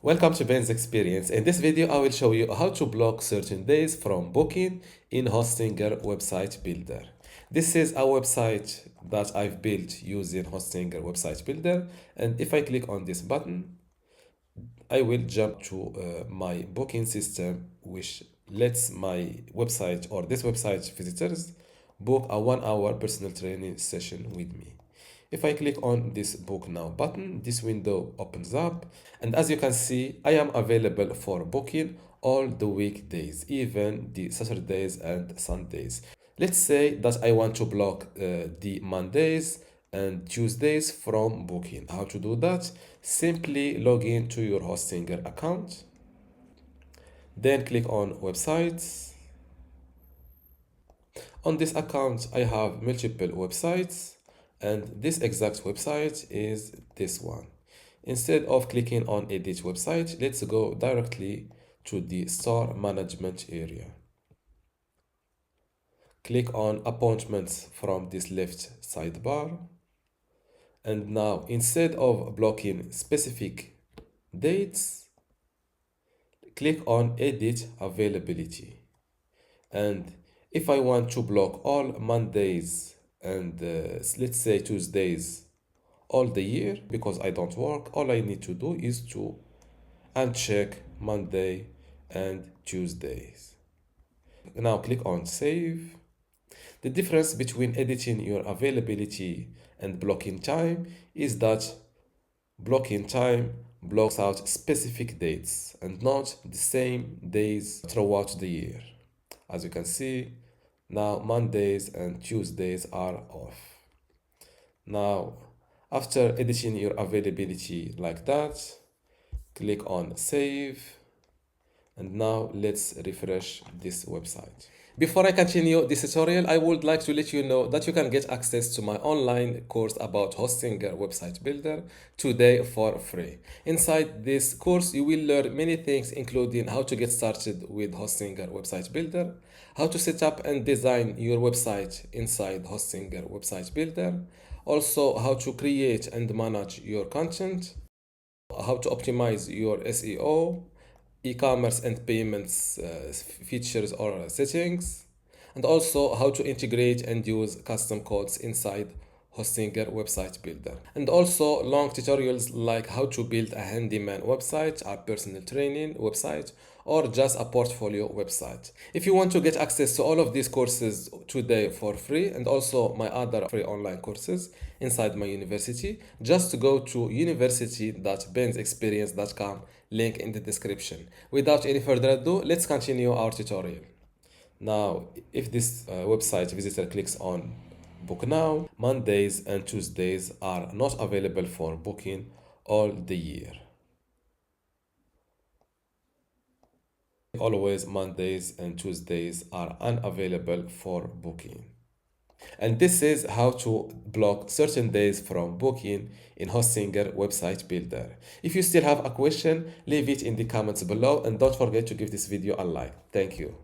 Welcome to Ben's Experience. In this video, I will show you how to block certain days from booking in Hostinger Website Builder. This is a website that I've built using Hostinger Website Builder. And if I click on this button, I will jump to my booking system, which lets my website or this website visitors book a 1 hour personal training session with me. If I click on this book now button, this window opens up. And as you can see, I am available for booking all the weekdays, even the Saturdays and Sundays. Let's say that I want to block the Mondays and Tuesdays from booking. How to do that? Simply log in to your Hostinger account, then click on websites. On this account, I have multiple websites, and this exact website is this one. Instead of clicking on edit website, let's go directly to the store management area. Click on appointments from this left sidebar. And now, instead of blocking specific dates, click on edit availability. And if I want to block all Mondays and let's say Tuesdays all the year because I don't work, all I need to do is to uncheck Monday and Tuesdays. Now click on save. The difference between editing your availability and blocking time is that blocking time blocks out specific dates and not the same days throughout the year. As you can see, now Mondays and Tuesdays are off. Now, after editing your availability like that, click on save. And now let's refresh this website. Before I continue this tutorial, I would like to let you know that you can get access to my online course about Hostinger Website Builder today for free. Inside this course, you will learn many things, including how to get started with Hostinger Website Builder, how to set up and design your website inside Hostinger Website Builder, also how to create and manage your content, how to optimize your SEO, e-commerce and payments features or settings, and also how to integrate and use custom codes inside Hostinger Website Builder, and also long tutorials like how to build a handyman website, a personal training website, or just a portfolio website. If you want to get access to all of these courses today for free, and also my other free online courses inside my university, just go to university.bensexperience.com, link in the description. Without any further ado, let's continue our tutorial. Now, if this website visitor clicks on book now, Mondays and Tuesdays are not available for booking all the year. Always Mondays and Tuesdays are unavailable for booking. And this is how to block certain days from booking in Hostinger Website Builder. If you still have a question, leave it in the comments below and don't forget to give this video a like. Thank you.